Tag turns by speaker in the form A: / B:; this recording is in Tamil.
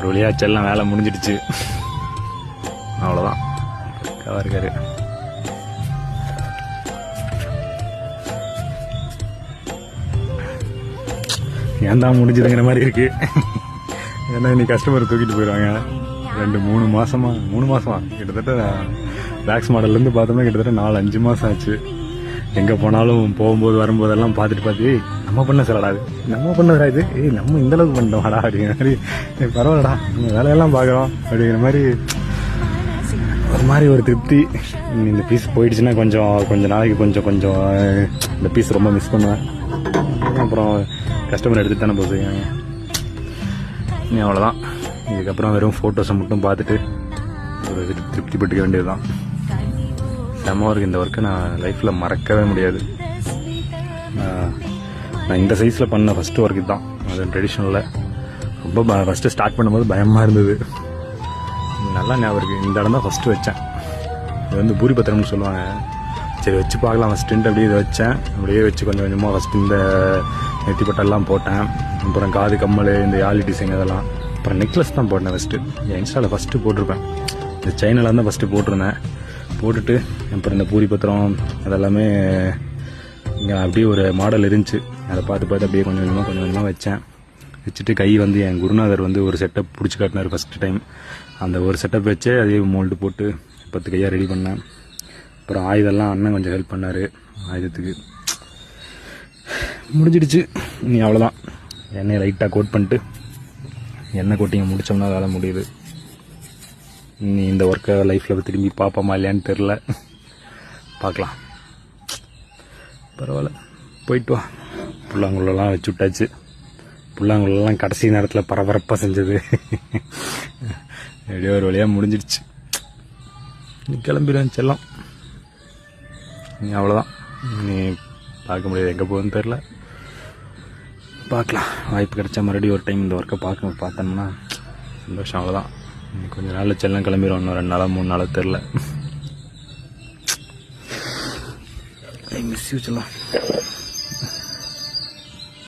A: ஒரு வழியாச்செல்லாம் வேலை முடிஞ்சிடுச்சு. அவ்வளோதான் இருக்காரு. ஏன் தான் முடிஞ்சதுங்கிற மாதிரி இருக்கு. ஏன்னா இன்னைக்கு கஸ்டமர் தூக்கிட்டு போயிடுவாங்க. 2-3 மாசமா கிட்டத்தட்ட பேக்ஸ் மாடல்லேருந்து பார்த்தோம்னா கிட்டத்தட்ட 4-5 மாதம் ஆச்சு. எங்கே போனாலும் போகும்போது வரும்போதெல்லாம் பார்த்துட்டு நம்ம பண்ண சொல்லடாது, நம்ம பண்ணதா இது, நம்ம இந்தளவுக்கு பண்ணிட்டோம்டா அப்படிங்கிற மாதிரி. பரவாயில்லடா நம்ம வேலையெல்லாம் பார்க்குறோம் அப்படிங்கிற மாதிரி ஒரு திருப்தி. இந்த பீஸ் போயிடுச்சுன்னா கொஞ்சம் நாளைக்கு கொஞ்சம் இந்த பீஸ் ரொம்ப மிஸ் பண்ணுவேன். அப்புறம் கஸ்டமர் எடுத்துகிட்டு தானே போகுது. அவ்வளோதான். இதுக்கப்புறம் வெறும் ஃபோட்டோஸை மட்டும் பார்த்துட்டு ஒரு திருப்தி பட்டுக்க வேண்டியது தான். செம்ம இருக்குது இந்த ஒர்க்கை. நான் லைஃப்பில் மறக்கவே முடியாது. நான் இந்த சைஸில் பண்ண ஃபஸ்ட்டு ஒர்க்கு தான். அது ட்ரெடிஷ்னலில் ரொம்ப ஃபஸ்ட்டு ஸ்டார்ட் பண்ணும்போது பயமாக இருந்தது. நல்லா ஞாபகம் இருக்குது. இந்த இடம் தான் ஃபஸ்ட்டு வச்சேன். இது வந்து பூரி பத்திரம்னு சொல்லுவாங்க. சரி வச்சு பார்க்கலாம் ஃபஸ்ட்டுன்ட்டு அப்படியே இதை வச்சேன். அப்படியே வச்சு கொஞ்சம் கொஞ்சமாக ஃபஸ்ட்டு இந்த நெத்திப்பட்டெல்லாம் போட்டேன். அப்புறம் காது கம்மல், இந்த யாழி டிசைன் இதெல்லாம். அப்புறம் நெக்லஸ் தான் போட்டேன் ஃபஸ்ட்டு. என் இன்ஸ்டாவில் ஃபஸ்ட்டு போட்டிருப்பேன். இந்த செயினில் தான் ஃபஸ்ட்டு போட்டிருந்தேன். போட்டுட்டு அப்புறம் இந்த பூரி பத்திரம் அதெல்லாமே இங்கே அப்படியே ஒரு மாடல் இருந்துச்சு. அதை பார்த்து அப்படியே கொஞ்சம் கொஞ்சமாக வச்சேன். வச்சுட்டு கை வந்து என் குருநாதர் வந்து ஒரு செட்டப் பிடிச்சி காட்டினார் ஃபஸ்ட்டு டைம். அந்த ஒரு செட்டப் வச்சே அதே மோல்டு போட்டு 10 கையாக ரெடி பண்ணேன். அப்புறம் ஆயுதெல்லாம் அண்ணன் கொஞ்சம் ஹெல்ப் பண்ணார். ஆயுதத்துக்கு முடிஞ்சிடுச்சு. நீ அவ்வளோதான். எண்ணெயை லைட்டாக கோட் பண்ணிட்டு எண்ணெய் கோட்டிங்க முடித்தோம்னா வேலை முடியுது. நீ இந்த ஒர்க்கை லைஃப்பில் திரும்பி பார்ப்போமா இல்லையான்னு தெரில. பார்க்கலாம். பரவாயில்ல, போயிட்டு வா. புல்லாங்குழலாம் வச்சு விட்டாச்சு. புல்லாங்குழலாம் கடைசி நேரத்தில் பரபரப்பாக செஞ்சது. எப்படியோ ஒரு வழியாக முடிஞ்சிடுச்சு. நீ கிளம்பிடுவேன் செல்லம். நீ அவ்வளோதான். நீ பார்க்க முடியாது, எங்கே போகுதுன்னு தெரில. பார்க்கலாம். வாய்ப்பு கிடைச்சா மறுபடியும் ஒரு டைம் இந்த ஒர்க்கை பார்த்தோம்னா சந்தோஷம். அவ்வளோதான். கொஞ்சம் நாளில் செல்லம் கிளம்பிடுவோம். இன்னும் 2 நாளோ 3 நாளோ தெரில. மிஸ் யூ செல்லம்.